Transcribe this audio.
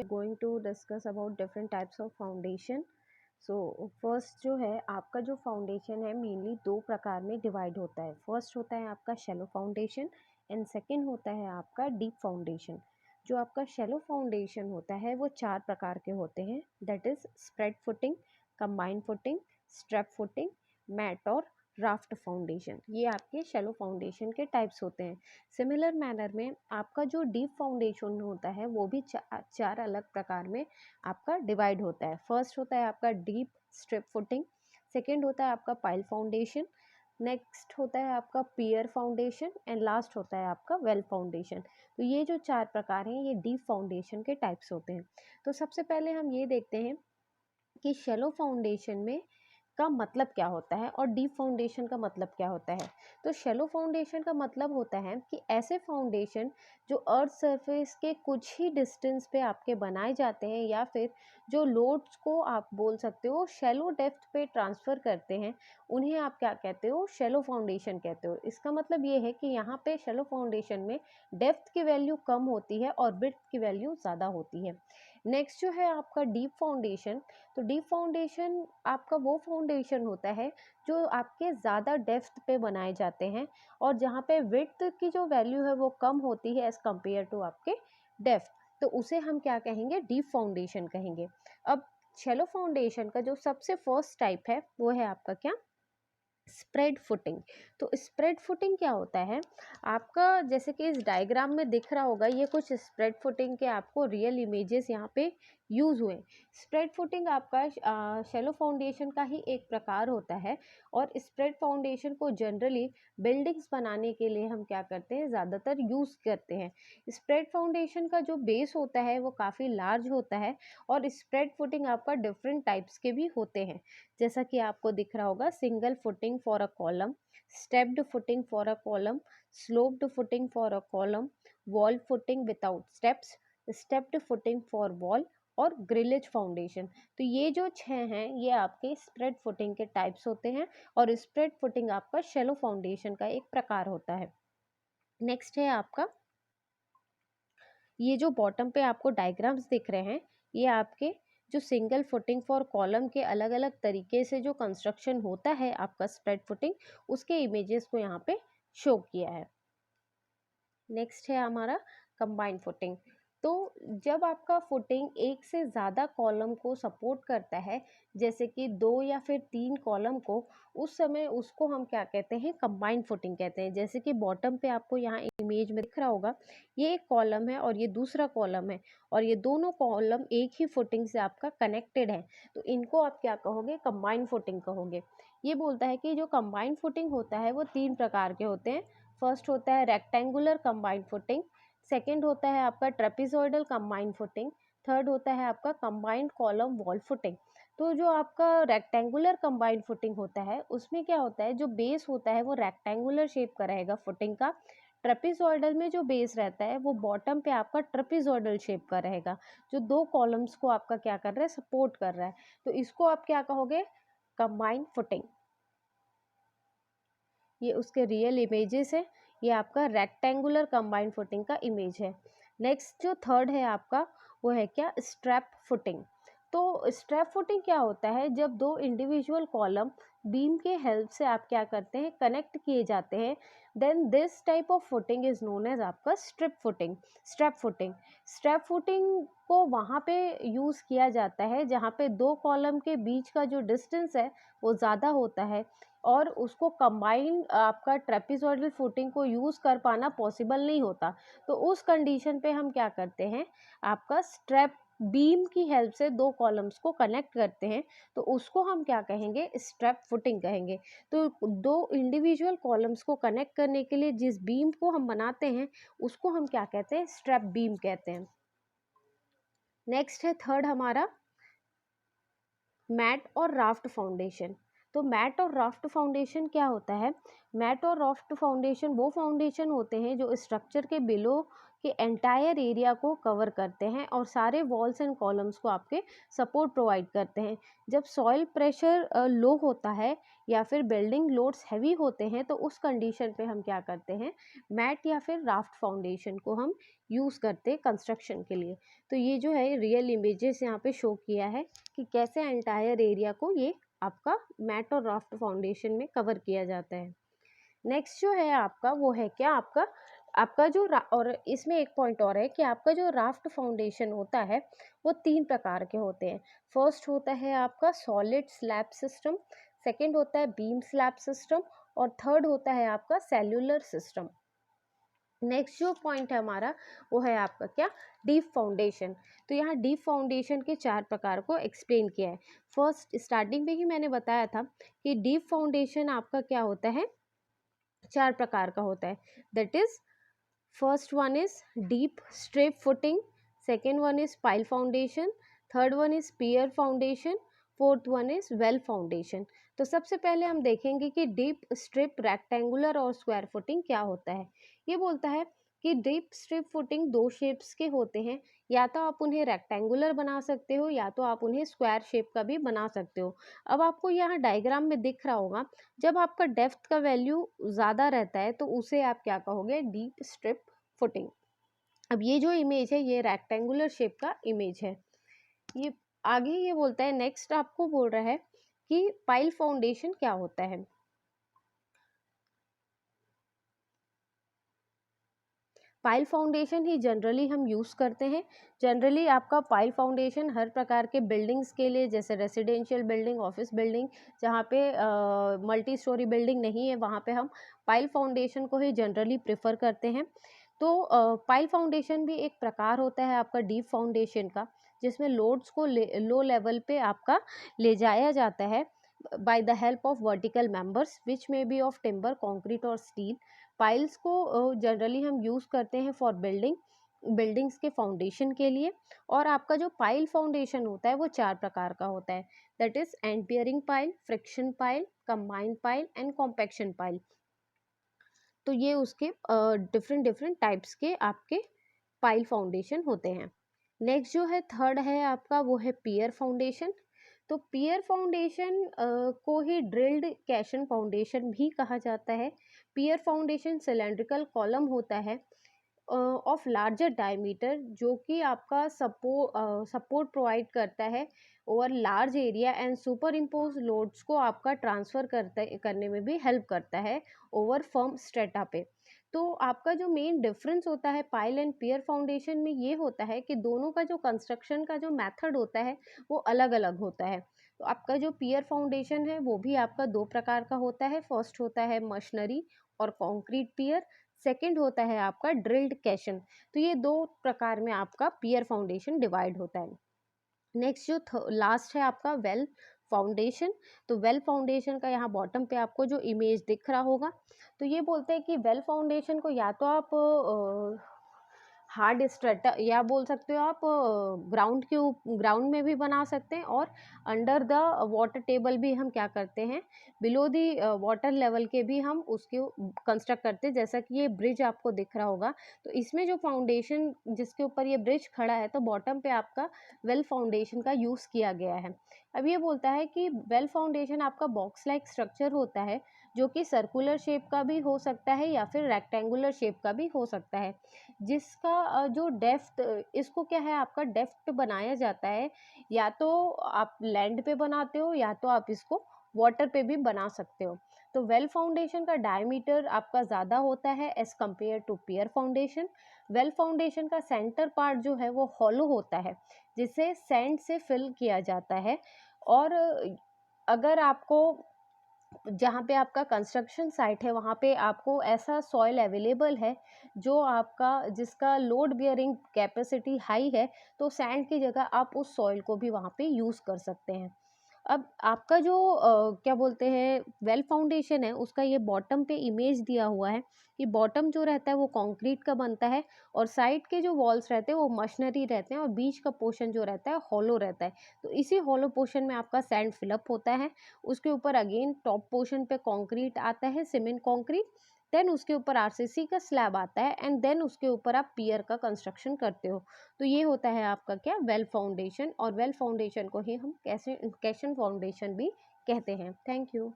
Going to discuss about different types of foundation. So first जो है आपका जो फाउंडेशन है मेनली दो प्रकार में डिवाइड होता है। फर्स्ट होता है आपका शैलो फाउंडेशन एंड सेकंड होता है आपका डीप फाउंडेशन। जो आपका शैलो फाउंडेशन होता है वो चार प्रकार के होते हैं, that is spread footing, combined footing, strap footing, mat और राफ्ट फाउंडेशन। ये आपके शैलो फाउंडेशन के टाइप्स होते हैं। सिमिलर मैनर में आपका जो डीप फाउंडेशन होता है वो भी चार अलग प्रकार में आपका डिवाइड होता है। फर्स्ट होता है आपका डीप स्ट्रिप फुटिंग, सेकेंड होता है आपका पाइल फाउंडेशन, नेक्स्ट होता है आपका पियर फाउंडेशन एंड लास्ट होता है आपका वेल फाउंडेशन। तो ये जो चार प्रकार हैं ये डीप फाउंडेशन के टाइप्स होते हैं। तो सबसे पहले हम ये देखते हैं कि शैलो फाउंडेशन में का मतलब क्या होता है और डीप फाउंडेशन का मतलब क्या होता है। तो शैलो फाउंडेशन का मतलब होता है कि ऐसे फाउंडेशन जो अर्थ सरफेस के कुछ ही डिस्टेंस पे आपके बनाए जाते हैं या फिर जो लोड्स को आप बोल सकते हो शैलो डेप्थ पे ट्रांसफ़र करते हैं, उन्हें आप क्या कहते हो, शैलो फाउंडेशन कहते हो। इसका मतलब ये है कि यहाँ पे शैलो फाउंडेशन में डेप्थ की वैल्यू कम होती है और विड्थ की वैल्यू ज़्यादा होती है। नेक्स्ट जो है आपका डीप फाउंडेशन। तो डीप फाउंडेशन आपका वो फाउंडेशन होता है जो आपके ज़्यादा डेप्थ पे बनाए जाते हैं और जहाँ पे विड्थ की जो वैल्यू है वो कम होती है एज़ कम्पेयर टू आपके डेप्थ, तो उसे हम क्या कहेंगे, डीप फाउंडेशन कहेंगे। अब शैलो फाउंडेशन का जो सबसे फर्स्ट टाइप है वो है आपका क्या, स्प्रेड फुटिंग। तो स्प्रेड फुटिंग क्या होता है आपका, जैसे कि इस डायग्राम में दिख रहा होगा, ये कुछ स्प्रेड फुटिंग के आपको रियल इमेजेस यहाँ पे यूज़ हुए। स्प्रेड फुटिंग आपका शैलो फाउंडेशन का ही एक प्रकार होता है और स्प्रेड फाउंडेशन को जनरली बिल्डिंग्स बनाने के लिए हम क्या करते हैं, ज़्यादातर यूज़ करते हैं। स्प्रेड फाउंडेशन का जो बेस होता है वो काफ़ी लार्ज होता है और स्प्रेड फुटिंग आपका डिफरेंट टाइप्स के भी होते हैं, जैसा कि आपको दिख रहा होगा, single footing for a column, stepped footing for a column, sloped footing for a column, wall footing without steps, stepped footing for wall और ग्रिलेज फाउंडेशन। तो ये जो छह हैं ये आपके स्प्रेड फुटिंग के टाइप्स होते हैं और स्प्रेड फुटिंग आपका शैलो फाउंडेशन का एक प्रकार होता है। नेक्स्ट है आपका, ये जो बॉटम पे आपको डायग्राम्स दिख रहे हैं ये आपके जो सिंगल फुटिंग फॉर कॉलम के अलग अलग तरीके से जो कंस्ट्रक्शन होता है आपका स्प्रेड फुटिंग, उसके इमेजेस को यहाँ पे शो किया है। नेक्स्ट है हमारा कंबाइंड फुटिंग। तो जब आपका फुटिंग एक से ज़्यादा कॉलम को सपोर्ट करता है, जैसे कि 2 या फिर 3 कॉलम को, उस समय उसको हम क्या कहते हैं, कंबाइंड फुटिंग कहते हैं। जैसे कि बॉटम पे आपको यहाँ इमेज में दिख रहा होगा, ये एक कॉलम है और ये दूसरा कॉलम है और ये दोनों कॉलम एक ही फुटिंग से आपका कनेक्टेड है, तो इनको आप क्या कहोगे, कंबाइंड फुटिंग कहोगे। ये बोलता है कि जो कंबाइंड फुटिंग होता है वो 3 प्रकार के होते हैं। फर्स्ट होता है रेक्टेंगुलर कंबाइंड फुटिंग, सेकंड होता है आपका ट्रेपेजॉइडल कंबाइंड फुटिंग, थर्ड होता है आपका कंबाइंड कॉलम वॉल फुटिंग। तो जो आपका रेक्टेंगुलर कंबाइंड फुटिंग होता है उसमें क्या होता है, जो बेस होता है वो रेक्टेंगुलर शेप का रहेगा फुटिंग का। ट्रेपेजॉइडल में जो बेस रहता है वो बॉटम पे आपका ट्रेपेजॉइडल शेप का रहेगा, जो 2 कॉलम्स को आपका क्या कर रहा है, सपोर्ट कर रहा है, तो इसको आप क्या कहोगे, कंबाइंड फुटिंग। ये उसके रियल इमेजेस है, ये आपका रेक्टेंगुलर कंबाइंड फुटिंग का इमेज है। नेक्स्ट जो थर्ड है आपका वो है क्या, स्ट्रैप फुटिंग। तो स्ट्रैप फुटिंग क्या होता है, जब 2 इंडिविजुअल कॉलम बीम के हेल्प से आप क्या करते हैं, कनेक्ट किए जाते हैं, then this type of footing is known as आपका strip footing, strap footing. Strap footing को वहाँ पे यूज़ किया जाता है जहाँ पे 2 कॉलम के बीच का जो डिस्टेंस है वो ज़्यादा होता है और उसको कंबाइन आपका ट्रेपेजॉइडल फुटिंग को यूज़ कर पाना पॉसिबल नहीं होता। तो उस कंडीशन पे हम क्या करते हैं, आपका स्ट्रैप बीम की हेल्प से 2 कॉलम्स को कनेक्ट करते हैं, तो उसको हम क्या कहेंगे, स्ट्रैप फुटिंग कहेंगे। तो 2 इंडिविजुअल कॉलम्स को कनेक्ट करने के लिए जिस बीम को हम बनाते हैं उसको हम क्या कहते हैं, स्ट्रैप बीम कहते हैं। नेक्स्ट है थर्ड हमारा मैट और राफ्ट फाउंडेशन। तो मैट और राफ्ट फाउंडेशन क्या होता है? मैट और राफ्ट फाउंडेशन वो फाउंडेशन होते हैं जो स्ट्रक्चर के बिलो के एंटायर एरिया को कवर करते हैं और सारे वॉल्स एंड कॉलम्स को आपके सपोर्ट प्रोवाइड करते हैं। जब सॉइल प्रेशर लो होता है या फिर बिल्डिंग लोड्स हैवी होते हैं तो उस कंडीशन पे हम क्या करते हैं, मैट या फिर राफ्ट फाउंडेशन को हम यूज़ करते हैं कंस्ट्रक्शन के लिए। तो ये जो है रियल इमेजेस यहाँ पे शो किया है कि कैसे एंटायर एरिया को ये आपका मैट और राफ्ट फाउंडेशन में कवर किया जाता है। नेक्स्ट जो है आपका वो है क्या, आपका आपका जो और इसमें एक पॉइंट और है कि आपका जो राफ्ट फाउंडेशन होता है वो 3 प्रकार के होते हैं। फर्स्ट होता है आपका सॉलिड स्लैब सिस्टम, सेकंड होता है बीम स्लैब सिस्टम और थर्ड होता है आपका सेल्यूलर सिस्टम। नेक्स्ट जो पॉइंट है हमारा वो है आपका क्या, डीप फाउंडेशन। तो यहाँ डीप फाउंडेशन के 4 प्रकार को एक्सप्लेन किया है। फर्स्ट स्टार्टिंग में ही मैंने बताया था कि डीप फाउंडेशन आपका क्या होता है, 4 प्रकार का होता है। That is first one is deep strip footing, second one is pile foundation, third one is pier foundation, fourth one is well foundation. तो सबसे पहले हम देखेंगे कि डीप स्ट्रिप, रेक्टेंगुलर और स्क्वायर फुटिंग क्या होता है। ये बोलता है कि डीप स्ट्रिप फुटिंग 2 शेप्स के होते हैं, या तो आप उन्हें रेक्टेंगुलर बना सकते हो या तो आप उन्हें स्क्वायर शेप का भी बना सकते हो। अब आपको यहाँ डायग्राम में दिख रहा होगा, जब आपका डेप्थ का वैल्यू ज़्यादा रहता है तो उसे आप क्या कहोगे, डीप स्ट्रिप फुटिंग। अब ये जो इमेज है ये रेक्टेंगुलर शेप का इमेज है। ये आगे ये बोलता है, नेक्स्ट आपको बोल रहा है कि पाइल फाउंडेशन क्या होता है। पाइल फाउंडेशन ही जनरली हम यूज़ करते हैं। जनरली आपका पाइल फाउंडेशन हर प्रकार के बिल्डिंग्स के लिए, जैसे रेजिडेंशियल बिल्डिंग, ऑफिस बिल्डिंग, जहाँ पे मल्टी स्टोरी बिल्डिंग नहीं है वहाँ पे हम पाइल फाउंडेशन को ही जनरली प्रेफर करते हैं। तो पाइल फाउंडेशन भी एक प्रकार होता है आपका डीप फाउंडेशन का, जिसमें लोड्स को लो लेवल पे आपका ले जाया जाता है by the help of vertical members which may be of timber, concrete और स्टील। पाइल्स को जनरली हम यूज़ करते हैं फॉर बिल्डिंग्स के फाउंडेशन के लिए। और आपका जो पाइल फाउंडेशन होता है वो 4 प्रकार का होता है। That is and bearing pile, friction pile, combined pile and compaction pile. तो ये उसके डिफरेंट डिफरेंट टाइप्स के आपके पाइल फाउंडेशन होते हैं। नेक्स्ट जो है थर्ड है आपका वो है पियर फाउंडेशन। तो पियर फाउंडेशन को ही ड्रिल्ड कैशन फाउंडेशन भी कहा जाता है। पियर फाउंडेशन सिलेंड्रिकल कॉलम होता है ऑफ लार्जर डायमीटर, जो कि आपका सपोर्ट प्रोवाइड करता है over large area and super impose loads को आपका ट्रांसफ़र करने में भी हेल्प करता है ओवर फर्म स्ट्रेटा पे। तो आपका जो मेन डिफरेंस होता है पाइल एंड पियर फाउंडेशन में ये होता है कि दोनों का जो कंस्ट्रक्शन का जो मेथड होता है वो अलग अलग होता है। तो आपका जो पियर फाउंडेशन है वो भी आपका 2 प्रकार का होता है। फर्स्ट होता है मशीनरी और कंक्रीट पियर, सेकंड होता है आपका ड्रिल्ड कैशन। तो ये 2 प्रकार में आपका पियर फाउंडेशन डिवाइड होता है। नेक्स्ट जो लास्ट है आपका वेल फाउंडेशन। तो वेल फाउंडेशन का यहाँ बॉटम पे आपको जो इमेज दिख रहा होगा, तो ये बोलते हैं कि वेल फाउंडेशन को या तो आप हार्ड स्ट्रेटा या बोल सकते हो आप ग्राउंड में भी बना सकते हैं, और अंडर द वाटर टेबल भी हम क्या करते हैं, बिलो दी वाटर लेवल के भी हम उसके कंस्ट्रक्ट करते हैं। जैसा कि ये ब्रिज आपको दिख रहा होगा, तो इसमें जो फाउंडेशन जिसके ऊपर ये ब्रिज खड़ा है, तो बॉटम पे आपका वेल फाउंडेशन का यूज़ किया गया है। अब ये बोलता है कि वेल फाउंडेशन आपका बॉक्स लाइक स्ट्रक्चर होता है, जो कि सर्कुलर शेप का भी हो सकता है या फिर रेक्टेंगुलर शेप का भी हो सकता है, जिसका जो डेप्थ, इसको क्या है आपका डेप्थ पे बनाया जाता है, या तो आप लैंड पे बनाते हो या तो आप इसको वाटर पे भी बना सकते हो। तो वेल फाउंडेशन का डायमीटर आपका ज़्यादा होता है as compare to pier foundation. Well foundation का सेंटर पार्ट जो है वो हॉलो होता है, जिसे सैंड से फिल किया जाता है। और अगर आपको जहाँ पे आपका कंस्ट्रक्शन साइट है वहाँ पे आपको ऐसा सॉइल अवेलेबल है जो आपका जिसका लोड बियरिंग कैपेसिटी हाई है, तो सैंड की जगह आप उस सॉइल को भी वहाँ पे यूज़ कर सकते हैं। अब आपका जो क्या बोलते हैं वेल फाउंडेशन है, उसका ये बॉटम पे इमेज दिया हुआ है कि बॉटम जो रहता है वो कंक्रीट का बनता है और साइड के जो वॉल्स रहते हैं वो मशीनरी रहते हैं और बीच का पोर्शन जो रहता है हॉलो रहता है। तो इसी हॉलो पोर्शन में आपका सैंड फिलअप होता है। उसके ऊपर अगेन टॉप पोर्शन पे कंक्रीट आता है, सीमेंट कंक्रीट। देन उसके ऊपर आरसीसी का स्लैब आता है एंड देन उसके ऊपर आप पियर का कंस्ट्रक्शन करते हो। तो ये होता है आपका क्या, वेल फाउंडेशन। और वेल फाउंडेशन को ही हम कैसे कैशन फाउंडेशन भी कहते हैं। Thank you.